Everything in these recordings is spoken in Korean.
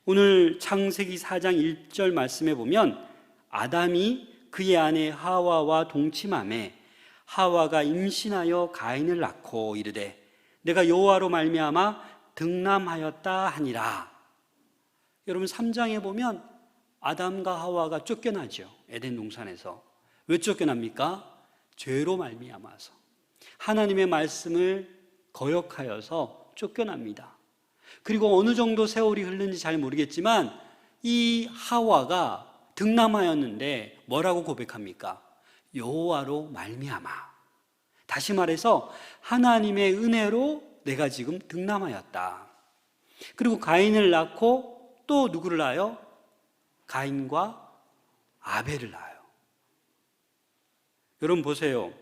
오늘 창세기 4장 1절 말씀에 보면 아담이 그의 아내 하와와 동침하매 하와가 임신하여 가인을 낳고 이르되 내가 여호와로 말미암아 등남하였다 하니라. 여러분 3장에 보면 아담과 하와가 쫓겨나죠. 에덴 동산에서. 왜 쫓겨납니까? 죄로 말미암아서. 하나님의 말씀을 거역하여서 쫓겨납니다. 그리고 어느 정도 세월이 흐르는지 잘 모르겠지만 이 하와가 등남하였는데 뭐라고 고백합니까? 여호와로 말미암아. 다시 말해서 하나님의 은혜로 내가 지금 등남하였다. 그리고 가인을 낳고 또 누구를 낳아요? 가인과 아벨을 낳아요. 여러분 보세요.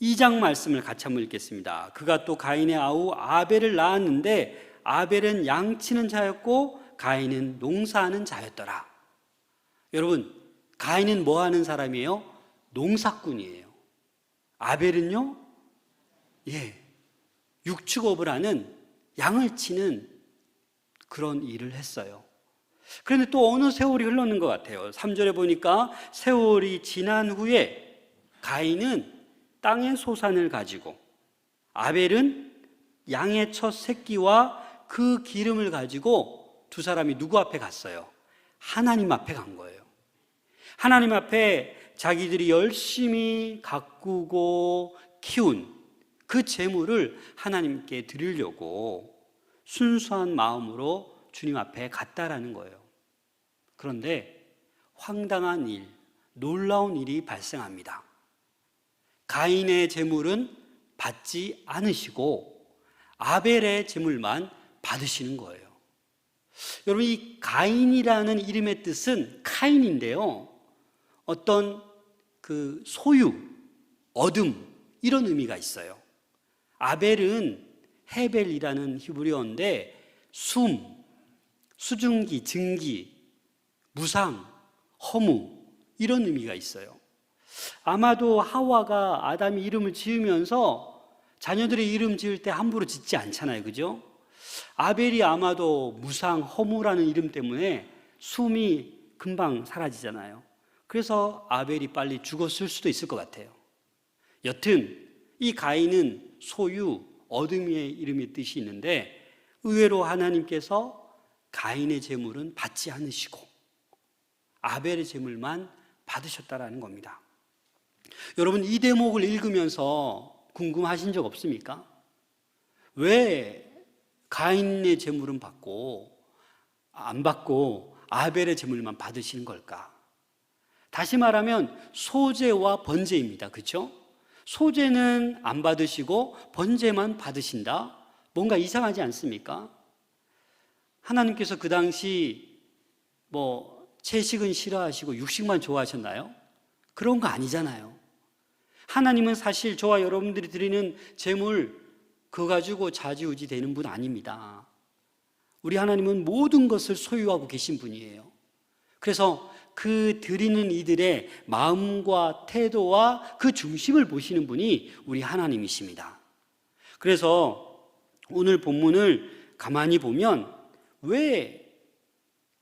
2장 말씀을 같이 한번 읽겠습니다. 그가 또 가인의 아우 아벨을 낳았는데 아벨은 양치는 자였고 가인은 농사하는 자였더라. 여러분, 가인은 뭐 하는 사람이에요? 농사꾼이에요. 아벨은요? 육축업을 하는, 양을 치는 그런 일을 했어요. 그런데 또 어느 세월이 흘렀는 것 같아요. 3절에 보니까 세월이 지난 후에 가인은 땅의 소산을 가지고 아벨은 양의 첫 새끼와 그 기름을 가지고 두 사람이 누구 앞에 갔어요? 하나님 앞에 간 거예요. 하나님 앞에 자기들이 열심히 가꾸고 키운 그 재물을 하나님께 드리려고 순수한 마음으로 주님 앞에 갔다라는 거예요. 그런데 황당한 일, 놀라운 일이 발생합니다. 가인의 재물은 받지 않으시고 아벨의 재물만 받으시는 거예요. 여러분, 이 가인이라는 이름의 뜻은 카인인데요, 어떤 그 소유, 얻음, 이런 의미가 있어요. 아벨은 헤벨이라는 히브리어인데 숨, 수증기, 증기, 무상, 허무, 이런 의미가 있어요. 아마도 하와가 아담이 이름을 지으면서 자녀들의 이름 지을 때 함부로 짓지 않잖아요, 그죠? 아벨이 아마도 무상, 허무라는 이름 때문에 숨이 금방 사라지잖아요. 그래서 아벨이 빨리 죽었을 수도 있을 것 같아요. 여튼 이 가인은 소유, 얻음의 이름의 뜻이 있는데 의외로 하나님께서 가인의 재물은 받지 않으시고 아벨의 재물만 받으셨다라는 겁니다. 여러분, 이 대목을 읽으면서 궁금하신 적 없습니까? 왜 가인의 재물은 안 받고 아벨의 재물만 받으시는 걸까? 다시 말하면 소재와 번제입니다. 그렇죠? 소재는 안 받으시고 번제만 받으신다? 뭔가 이상하지 않습니까? 하나님께서 그 당시 채식은 싫어하시고 육식만 좋아하셨나요? 그런 거 아니잖아요. 하나님은 사실 저와 여러분들이 드리는 재물 그거 가지고 좌지우지 되는 분 아닙니다. 우리 하나님은 모든 것을 소유하고 계신 분이에요. 그래서 그 드리는 이들의 마음과 태도와 그 중심을 보시는 분이 우리 하나님이십니다. 그래서 오늘 본문을 가만히 보면 왜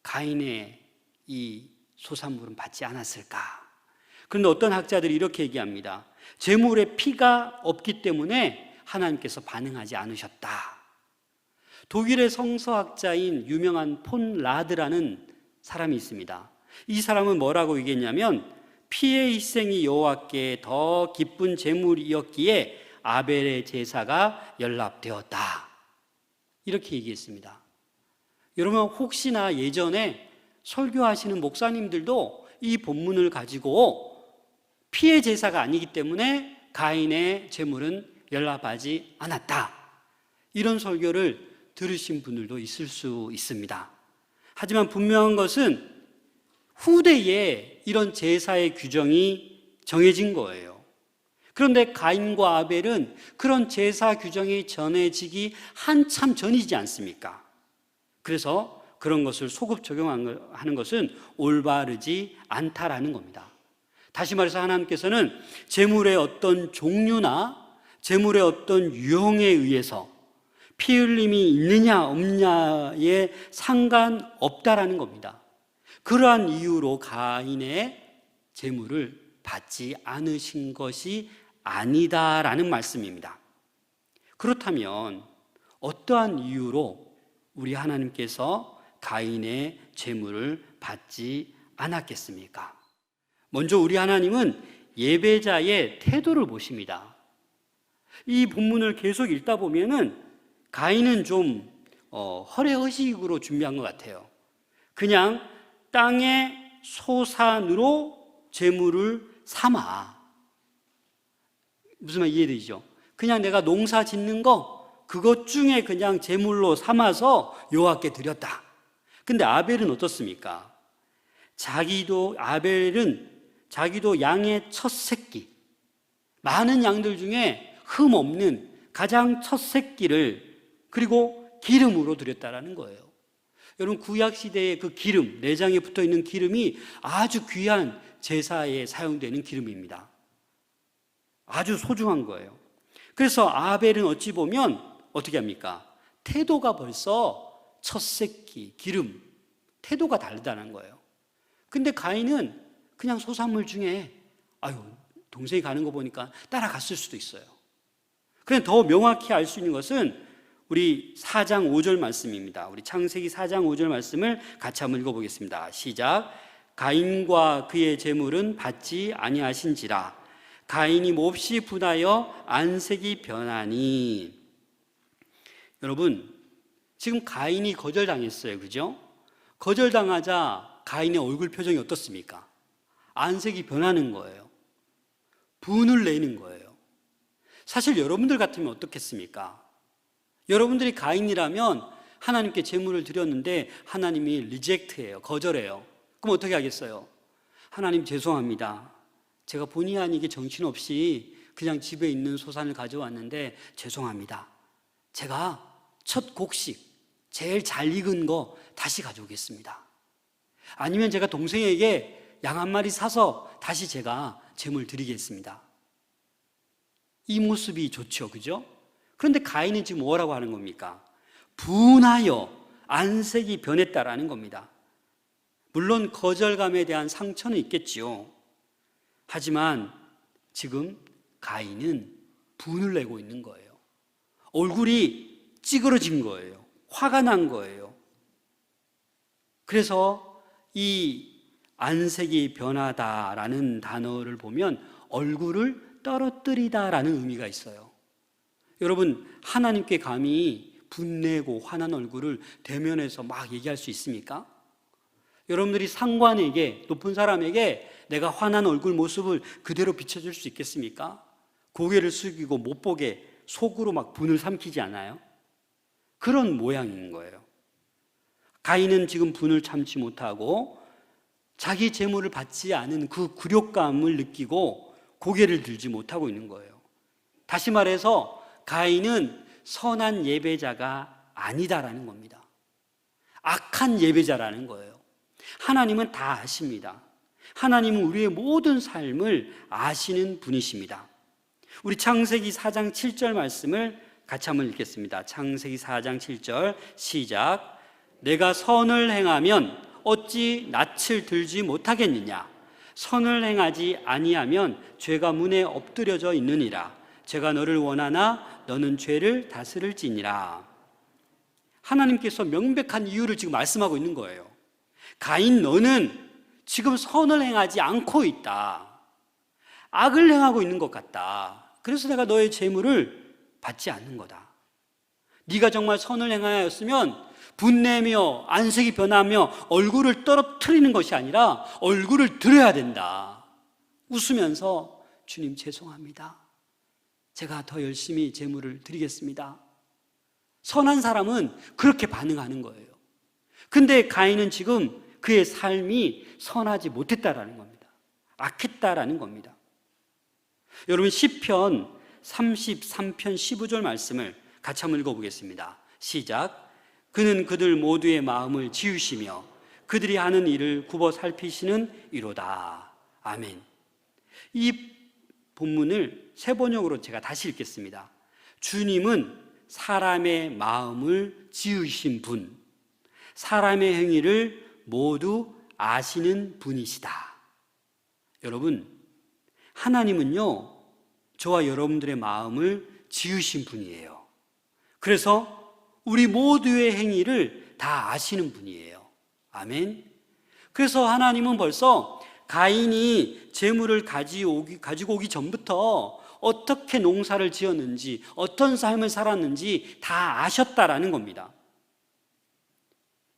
가인의 이 소산물은 받지 않았을까? 그런데 어떤 학자들이 이렇게 얘기합니다. 재물에 피가 없기 때문에 하나님께서 반응하지 않으셨다. 독일의 성서학자인 유명한 폰 라드라는 사람이 있습니다. 이 사람은 뭐라고 얘기했냐면 피의 희생이 여호와께 더 기쁜 제물이었기에 아벨의 제사가 연락되었다. 이렇게 얘기했습니다. 여러분, 혹시나 예전에 설교하시는 목사님들도 이 본문을 가지고 피의 제사가 아니기 때문에 가인의 제물은 연락하지 않았다, 이런 설교를 들으신 분들도 있을 수 있습니다. 하지만 분명한 것은 후대에 이런 제사의 규정이 정해진 거예요. 그런데 가인과 아벨은 그런 제사 규정이 전해지기 한참 전이지 않습니까? 그래서 그런 것을 소급 적용하는 것은 올바르지 않다라는 겁니다. 다시 말해서 하나님께서는 제물의 어떤 종류나 제물의 어떤 유형에 의해서 피 흘림이 있느냐 없느냐에 상관없다라는 겁니다. 그러한 이유로 가인의 제물을 받지 않으신 것이 아니다라는 말씀입니다. 그렇다면 어떠한 이유로 우리 하나님께서 가인의 제물을 받지 않았겠습니까? 먼저 우리 하나님은 예배자의 태도를 보십니다. 이 본문을 계속 읽다 보면은 가인은 좀 허례허식으로 준비한 것 같아요. 그냥 땅의 소산으로 제물을 삼아. 무슨 말 이해되죠? 그냥 내가 농사 짓는 거 그것 중에 그냥 제물로 삼아서 여호와께 드렸다. 근데 아벨은 어떻습니까? 아벨은 자기도 양의 첫 새끼, 많은 양들 중에 흠 없는 가장 첫 새끼를 그리고 기름으로 드렸다라는 거예요. 여러분, 구약 시대의 그 기름, 내장에 붙어 있는 기름이 아주 귀한 제사에 사용되는 기름입니다. 아주 소중한 거예요. 그래서 아벨은 어찌 보면 어떻게 합니까? 태도가 벌써 첫 새끼, 기름, 태도가 다르다는 거예요. 근데 가인은 그냥 소산물 중에 동생이 가는 거 보니까 따라갔을 수도 있어요. 그냥 더 명확히 알 수 있는 것은 우리 4장 5절 말씀입니다. 우리 창세기 4장 5절 말씀을 같이 한번 읽어보겠습니다. 시작. 가인과 그의 제물은 받지 아니하신지라 가인이 몹시 분하여 안색이 변하니. 여러분, 지금 가인이 거절당했어요. 그죠? 거절당하자 가인의 얼굴 표정이 어떻습니까? 안색이 변하는 거예요. 분을 내는 거예요. 사실 여러분들 같으면 어떻겠습니까? 여러분들이 가인이라면 하나님께 제물을 드렸는데 하나님이 리젝트해요. 거절해요. 그럼 어떻게 하겠어요? 하나님 죄송합니다. 제가 본의 아니게 정신없이 그냥 집에 있는 소산을 가져왔는데 죄송합니다. 제가 첫 곡식 제일 잘 익은 거 다시 가져오겠습니다. 아니면 제가 동생에게 양 한 마리 사서 다시 제가 제물 드리겠습니다. 이 모습이 좋죠. 그죠? 그런데 가인은 지금 뭐라고 하는 겁니까? 분하여 안색이 변했다라는 겁니다. 물론 거절감에 대한 상처는 있겠지요. 하지만 지금 가인은 분을 내고 있는 거예요. 얼굴이 찌그러진 거예요. 화가 난 거예요. 그래서 이 안색이 변하다라는 단어를 보면 얼굴을 떨어뜨리다라는 의미가 있어요. 여러분, 하나님께 감히 분내고 화난 얼굴을 대면해서 막 얘기할 수 있습니까? 여러분들이 상관에게, 높은 사람에게 내가 화난 얼굴 모습을 그대로 비춰줄 수 있겠습니까? 고개를 숙이고 못 보게 속으로 막 분을 삼키지 않아요? 그런 모양인 거예요. 가인은 지금 분을 참지 못하고 자기 재물을 받지 않은 그 굴욕감을 느끼고 고개를 들지 못하고 있는 거예요. 다시 말해서 가인은 선한 예배자가 아니다라는 겁니다. 악한 예배자라는 거예요. 하나님은 다 아십니다. 하나님은 우리의 모든 삶을 아시는 분이십니다. 우리 창세기 4장 7절 말씀을 같이 한번 읽겠습니다. 창세기 4장 7절 시작. 내가 선을 행하면 어찌 낯을 들지 못하겠느냐? 선을 행하지 아니하면 죄가 문에 엎드려져 있느니라. 제가 너를 원하나 너는 죄를 다스릴지니라. 하나님께서 명백한 이유를 지금 말씀하고 있는 거예요. 가인, 너는 지금 선을 행하지 않고 있다. 악을 행하고 있는 것 같다. 그래서 내가 너의 재물을 받지 않는 거다. 네가 정말 선을 행하였으면 분내며 안색이 변하며 얼굴을 떨어뜨리는 것이 아니라 얼굴을 들어야 된다. 웃으면서 주님 죄송합니다. 제가 더 열심히 제물을 드리겠습니다. 선한 사람은 그렇게 반응하는 거예요. 근데 가인은 지금 그의 삶이 선하지 못했다라는 겁니다. 악했다라는 겁니다. 여러분, 시편 33편 15절 말씀을 같이 한번 읽어보겠습니다. 시작. 그는 그들 모두의 마음을 지으시며 그들이 하는 일을 굽어 살피시는 이로다. 아멘. 이 본문을 세 번역으로 제가 다시 읽겠습니다. 주님은 사람의 마음을 지으신 분, 사람의 행위를 모두 아시는 분이시다. 여러분, 하나님은요, 저와 여러분들의 마음을 지으신 분이에요. 그래서 우리 모두의 행위를 다 아시는 분이에요. 아멘. 그래서 하나님은 벌써 가인이 재물을 가지고 오기 전부터 어떻게 농사를 지었는지, 어떤 삶을 살았는지 다 아셨다라는 겁니다.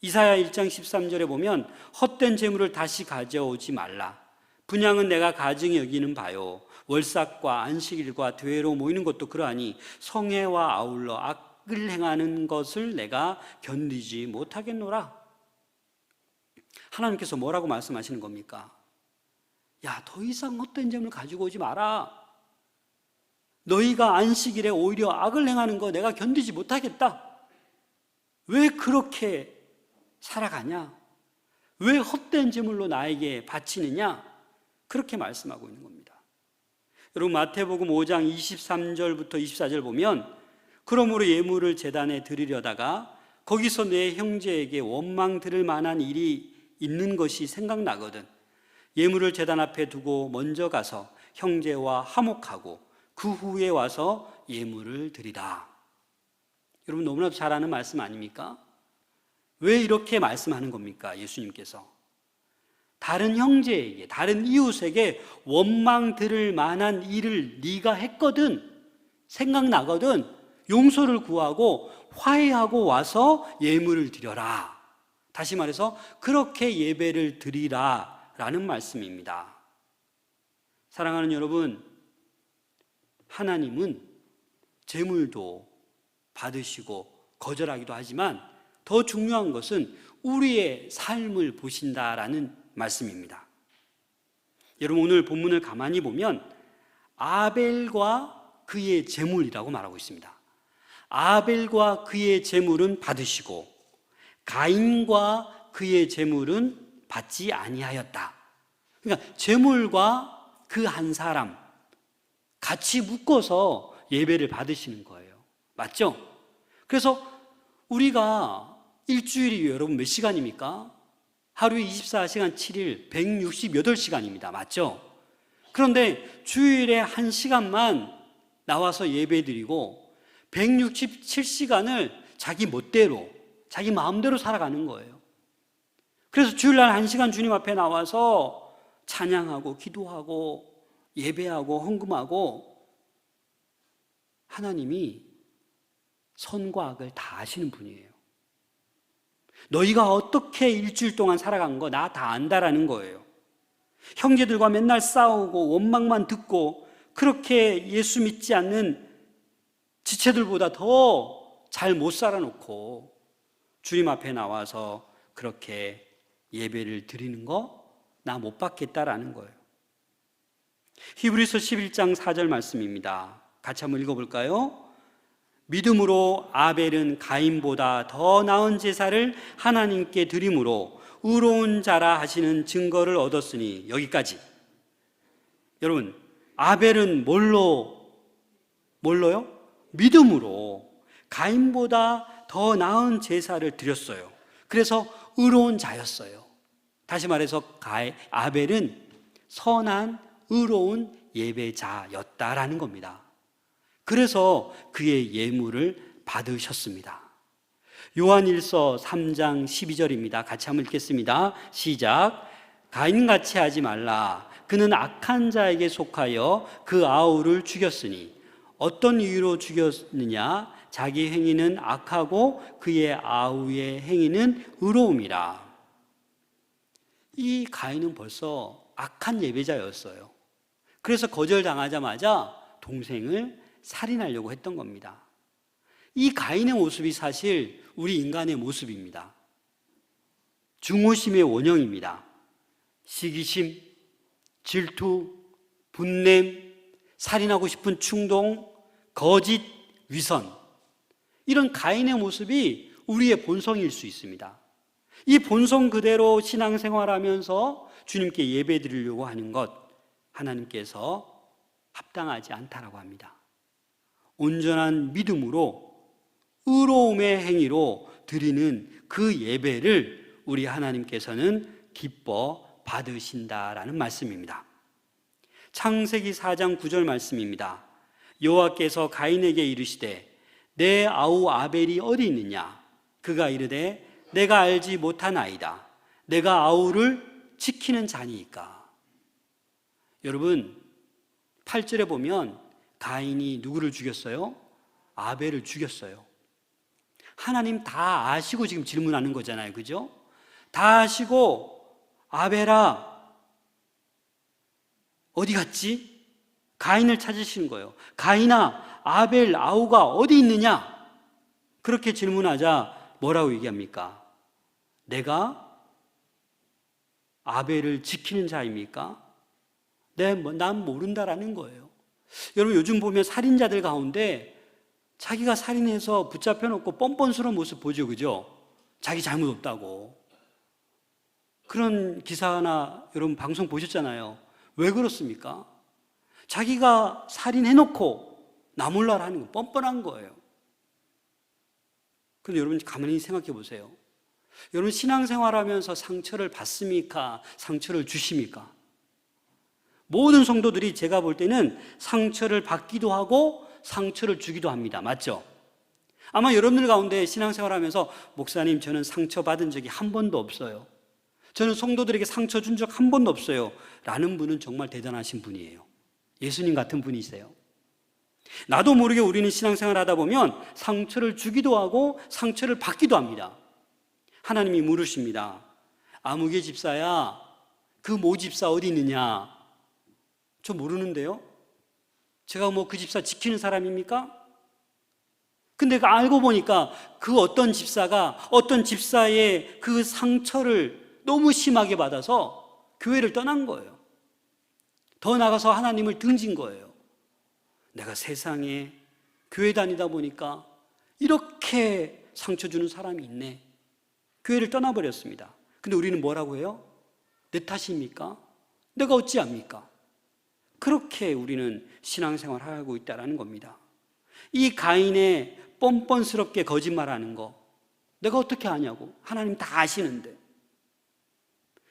이사야 1장 13절에 보면 헛된 재물을 다시 가져오지 말라. 분향은 내가 가증히 여기는 바요. 월삭과 안식일과 대회로 모이는 것도 그러하니 성회와 아울러 악을 행하는 것을 내가 견디지 못하겠노라. 하나님께서 뭐라고 말씀하시는 겁니까? 야, 더 이상 헛된 재물을 가지고 오지 마라. 너희가 안식일에 오히려 악을 행하는 거 내가 견디지 못하겠다. 왜 그렇게 살아가냐? 왜 헛된 제물로 나에게 바치느냐? 그렇게 말씀하고 있는 겁니다. 여러분, 마태복음 5장 23절부터 24절 보면 그러므로 예물을 제단에 드리려다가 거기서 내 형제에게 원망 들을 만한 일이 있는 것이 생각나거든 예물을 제단 앞에 두고 먼저 가서 형제와 화목하고 그 후에 와서 예물을 드리라. 여러분, 너무나도 잘 아는 말씀 아닙니까? 왜 이렇게 말씀하는 겁니까? 예수님께서 다른 형제에게, 다른 이웃에게 원망 들을 만한 일을 네가 했거든, 생각나거든, 용서를 구하고 화해하고 와서 예물을 드려라. 다시 말해서 그렇게 예배를 드리라 라는 말씀입니다. 사랑하는 여러분, 하나님은 재물도 받으시고 거절하기도 하지만 더 중요한 것은 우리의 삶을 보신다라는 말씀입니다. 여러분, 오늘 본문을 가만히 보면 아벨과 그의 재물이라고 말하고 있습니다. 아벨과 그의 재물은 받으시고 가인과 그의 재물은 받지 아니하였다. 그러니까 재물과 그 한 사람 같이 묶어서 예배를 받으시는 거예요. 맞죠? 그래서 우리가 일주일이 여러분 몇 시간입니까? 하루에 24시간 7일 168시간입니다. 맞죠? 그런데 주일에 1시간만 나와서 예배드리고 167시간을 자기 멋대로, 자기 마음대로 살아가는 거예요. 그래서 주일날 1시간 주님 앞에 나와서 찬양하고 기도하고 예배하고 헌금하고 하나님이 선과 악을 다 아시는 분이에요. 너희가 어떻게 일주일 동안 살아간 거 나 다 안다라는 거예요. 형제들과 맨날 싸우고 원망만 듣고 그렇게 예수 믿지 않는 지체들보다 더 잘 못 살아놓고 주님 앞에 나와서 그렇게 예배를 드리는 거 나 못 받겠다라는 거예요. 히브리서 11장 4절 말씀입니다. 같이 한번 읽어볼까요? 믿음으로 아벨은 가인보다 더 나은 제사를 하나님께 드림으로 의로운 자라 하시는 증거를 얻었으니. 여기까지. 여러분, 아벨은 뭘로요? 믿음으로 가인보다 더 나은 제사를 드렸어요. 그래서 의로운 자였어요. 다시 말해서 아벨은 선한 의로운 예배자였다라는 겁니다. 그래서 그의 예물을 받으셨습니다. 요한일서 3장 12절입니다. 같이 한번 읽겠습니다. 시작. 가인같이 하지 말라. 그는 악한 자에게 속하여 그 아우를 죽였으니. 어떤 이유로 죽였느냐? 자기 행위는 악하고 그의 아우의 행위는 의로움이라. 이 가인은 벌써 악한 예배자였어요. 그래서 거절당하자마자 동생을 살인하려고 했던 겁니다. 이 가인의 모습이 사실 우리 인간의 모습입니다. 중호심의 원형입니다. 시기심, 질투, 분냄, 살인하고 싶은 충동, 거짓, 위선, 이런 가인의 모습이 우리의 본성일 수 있습니다. 이 본성 그대로 신앙생활하면서 주님께 예배드리려고 하는 것, 하나님께서 합당하지 않다라고 합니다. 온전한 믿음으로 의로움의 행위로 드리는 그 예배를 우리 하나님께서는 기뻐 받으신다라는 말씀입니다. 창세기 4장 9절 말씀입니다. 여호와께서 가인에게 이르시되 내 아우 아벨이 어디 있느냐? 그가 이르되 내가 알지 못하나이다. 내가 아우를 지키는 자니이까. 여러분, 8절에 보면 가인이 누구를 죽였어요? 아벨을 죽였어요. 하나님 다 아시고 지금 질문하는 거잖아요. 그죠? 다 아시고 아벨아 어디 갔지? 가인을 찾으시는 거예요. 가인아, 아벨 아우가 어디 있느냐? 그렇게 질문하자 뭐라고 얘기합니까? 내가 아벨을 지키는 자입니까? 난 모른다라는 거예요. 여러분, 요즘 보면 살인자들 가운데 자기가 살인해서 붙잡혀 놓고 뻔뻔스러운 모습 보죠. 그죠? 자기 잘못 없다고. 그런 기사나 여러분 방송 보셨잖아요. 왜 그렇습니까? 자기가 살인해놓고 나 몰라라 하는 건 뻔뻔한 거예요. 그런데 여러분 가만히 생각해 보세요. 여러분 신앙생활하면서 상처를 받습니까? 상처를 주십니까? 모든 성도들이 제가 볼 때는 상처를 받기도 하고 상처를 주기도 합니다. 맞죠? 아마 여러분들 가운데 신앙생활하면서 목사님 저는 상처받은 적이 한 번도 없어요. 저는 성도들에게 상처 준 적 한 번도 없어요. 라는 분은 정말 대단하신 분이에요. 예수님 같은 분이세요. 나도 모르게 우리는 신앙생활 하다 보면 상처를 주기도 하고 상처를 받기도 합니다. 하나님이 물으십니다. 아무개 집사야, 그 모 집사 어디 있느냐? 저 모르는데요? 제가 뭐 그 집사 지키는 사람입니까? 근데 알고 보니까 그 어떤 집사가 어떤 집사의 그 상처를 너무 심하게 받아서 교회를 떠난 거예요. 더 나가서 하나님을 등진 거예요. 내가 세상에 교회 다니다 보니까 이렇게 상처 주는 사람이 있네. 교회를 떠나버렸습니다. 근데 우리는 뭐라고 해요? 내 탓입니까? 내가 어찌합니까? 그렇게 우리는 신앙생활을 하고 있다는 겁니다. 이 가인의 뻔뻔스럽게 거짓말하는 거 내가 어떻게 아냐고. 하나님 다 아시는데.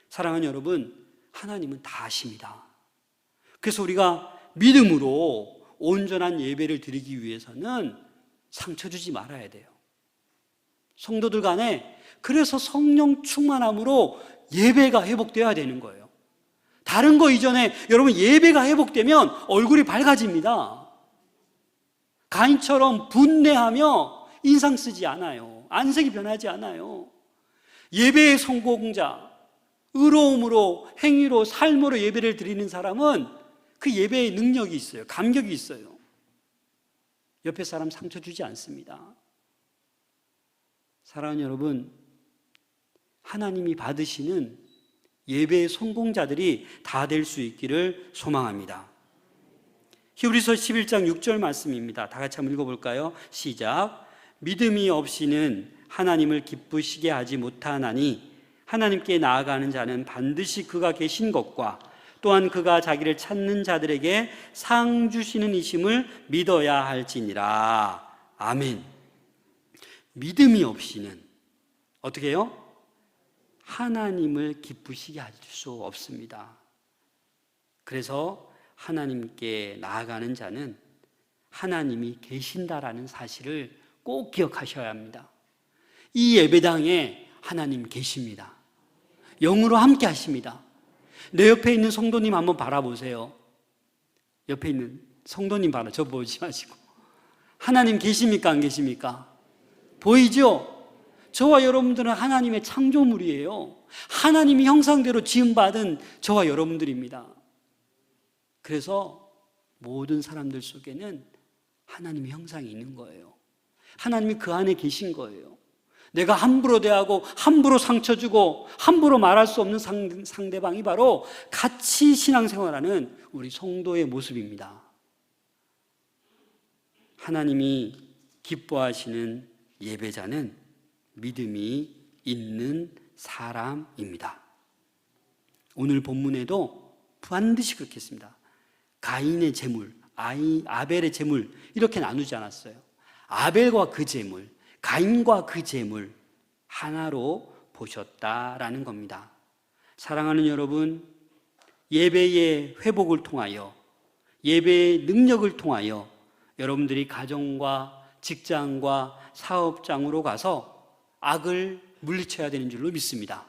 사랑하는 여러분, 하나님은 다 아십니다. 그래서 우리가 믿음으로 온전한 예배를 드리기 위해서는 상처 주지 말아야 돼요. 성도들 간에 그래서 성령 충만함으로 예배가 회복되어야 되는 거예요. 다른 거 이전에 여러분 예배가 회복되면 얼굴이 밝아집니다. 가인처럼 분내하며 인상 쓰지 않아요. 안색이 변하지 않아요. 예배의 성공자, 의로움으로 행위로 삶으로 예배를 드리는 사람은 그 예배의 능력이 있어요. 감격이 있어요. 옆에 사람 상처 주지 않습니다. 사랑하는 여러분, 하나님이 받으시는 예배의 성공자들이 다 될 수 있기를 소망합니다. 히브리서 11장 6절 말씀입니다. 다 같이 한번 읽어볼까요? 시작. 믿음이 없이는 하나님을 기쁘시게 하지 못하나니 하나님께 나아가는 자는 반드시 그가 계신 것과 또한 그가 자기를 찾는 자들에게 상 주시는 이심을 믿어야 할지니라. 아멘. 믿음이 없이는 어떻게 해요? 하나님을 기쁘시게 할 수 없습니다. 그래서 하나님께 나아가는 자는 하나님이 계신다라는 사실을 꼭 기억하셔야 합니다. 이 예배당에 하나님 계십니다. 영으로 함께 하십니다. 내 옆에 있는 성도님 한번 바라보세요. 옆에 있는 성도님 저 보지 마시고. 하나님 계십니까? 안 계십니까? 보이죠? 저와 여러분들은 하나님의 창조물이에요. 하나님이 형상대로 지음받은 저와 여러분들입니다. 그래서 모든 사람들 속에는 하나님의 형상이 있는 거예요. 하나님이 그 안에 계신 거예요. 내가 함부로 대하고 함부로 상처 주고 함부로 말할 수 없는 상대방이 바로 같이 신앙생활하는 우리 성도의 모습입니다. 하나님이 기뻐하시는 예배자는 믿음이 있는 사람입니다. 오늘 본문에도 반드시 그렇게 했습니다. 가인의 재물, 아벨의 재물 이렇게 나누지 않았어요. 아벨과 그 재물, 가인과 그 재물 하나로 보셨다라는 겁니다. 사랑하는 여러분, 예배의 회복을 통하여, 예배의 능력을 통하여 여러분들이 가정과 직장과 사업장으로 가서 악을 물리쳐야 되는 줄로 믿습니다.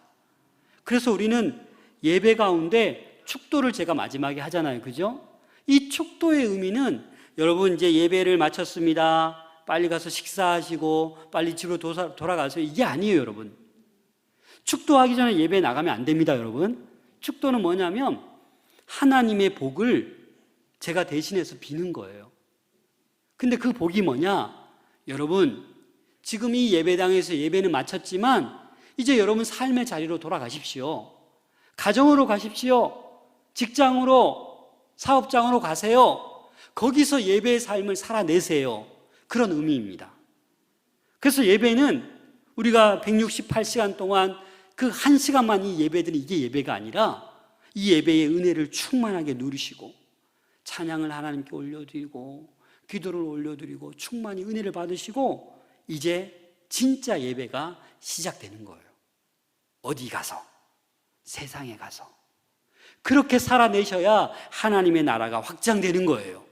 그래서 우리는 예배 가운데 축도를 제가 마지막에 하잖아요. 그죠? 이 축도의 의미는 여러분 이제 예배를 마쳤습니다. 빨리 가서 식사하시고 빨리 집으로 돌아가세요. 이게 아니에요, 여러분. 축도하기 전에 예배 나가면 안 됩니다, 여러분. 축도는 뭐냐면 하나님의 복을 제가 대신해서 비는 거예요. 근데 그 복이 뭐냐? 여러분, 지금 이 예배당에서 예배는 마쳤지만 이제 여러분 삶의 자리로 돌아가십시오. 가정으로 가십시오. 직장으로, 사업장으로 가세요. 거기서 예배의 삶을 살아내세요. 그런 의미입니다. 그래서 예배는 우리가 168시간 동안 그 1시간만 이 예배드는 이게 예배가 아니라 이 예배의 은혜를 충만하게 누리시고 찬양을 하나님께 올려드리고 기도를 올려드리고 충만히 은혜를 받으시고 이제 진짜 예배가 시작되는 거예요. 어디 가서? 세상에 가서. 그렇게 살아내셔야 하나님의 나라가 확장되는 거예요.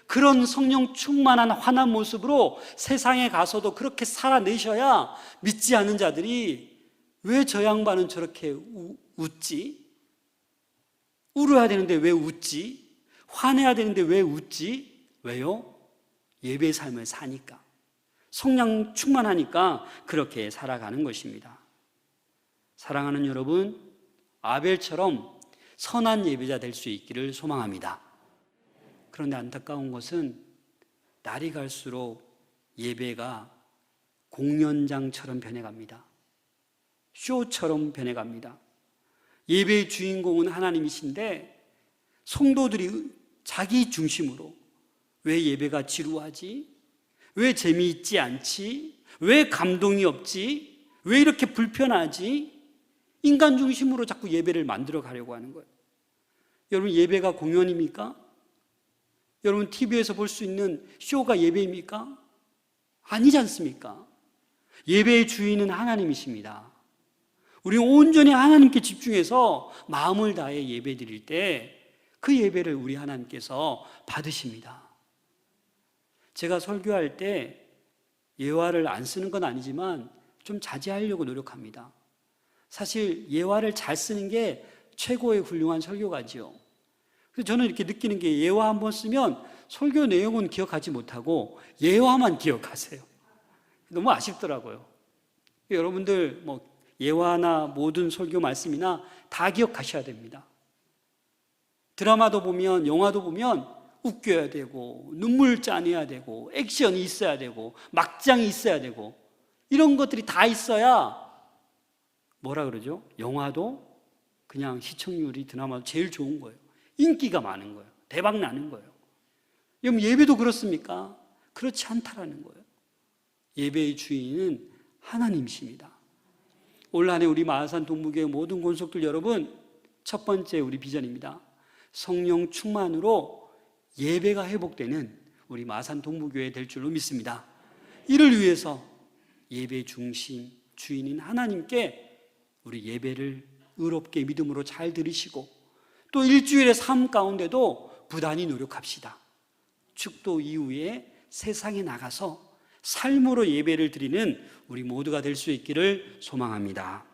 그런 성령 충만한 환한 모습으로 세상에 가서도 그렇게 살아내셔야 믿지 않는 자들이 왜 저 양반은 저렇게 웃지? 울어야 되는데 왜 웃지? 화내야 되는데 왜 웃지? 왜요? 예배의 삶을 사니까. 성령 충만하니까 그렇게 살아가는 것입니다. 사랑하는 여러분, 아벨처럼 선한 예배자 될 수 있기를 소망합니다. 그런데 안타까운 것은 날이 갈수록 예배가 공연장처럼 변해갑니다. 쇼처럼 변해갑니다. 예배의 주인공은 하나님이신데 성도들이 자기 중심으로 왜 예배가 지루하지? 왜 재미있지 않지? 왜 감동이 없지? 왜 이렇게 불편하지? 인간 중심으로 자꾸 예배를 만들어 가려고 하는 거예요. 여러분, 예배가 공연입니까? 여러분, TV에서 볼 수 있는 쇼가 예배입니까? 아니지 않습니까? 예배의 주인은 하나님이십니다. 우리는 온전히 하나님께 집중해서 마음을 다해 예배 드릴 때 그 예배를 우리 하나님께서 받으십니다. 제가 설교할 때 예화를 안 쓰는 건 아니지만 좀 자제하려고 노력합니다. 사실 예화를 잘 쓰는 게 최고의 훌륭한 설교가지요. 그래서 저는 이렇게 느끼는 게 예화 한번 쓰면 설교 내용은 기억하지 못하고 예화만 기억하세요. 너무 아쉽더라고요. 여러분들 예화나 모든 설교 말씀이나 다 기억하셔야 됩니다. 드라마도 보면, 영화도 보면 웃겨야 되고 눈물 짜내야 되고 액션이 있어야 되고 막장이 있어야 되고 이런 것들이 다 있어야 뭐라 그러죠? 영화도 그냥 시청률이 드라마도 제일 좋은 거예요. 인기가 많은 거예요. 대박 나는 거예요. 여러분, 예배도 그렇습니까? 그렇지 않다라는 거예요. 예배의 주인은 하나님이십니다. 올 한해 우리 마하산 동무교회 모든 권속들 여러분, 첫 번째 우리 비전입니다. 성령 충만으로 예배가 회복되는 우리 마하산 동무교회 될 줄로 믿습니다. 이를 위해서 예배 중심 주인인 하나님께 우리 예배를 의롭게 믿음으로 잘 드리시고 또 일주일의 삶 가운데도 부단히 노력합시다. 축도 이후에 세상에 나가서 삶으로 예배를 드리는 우리 모두가 될 수 있기를 소망합니다.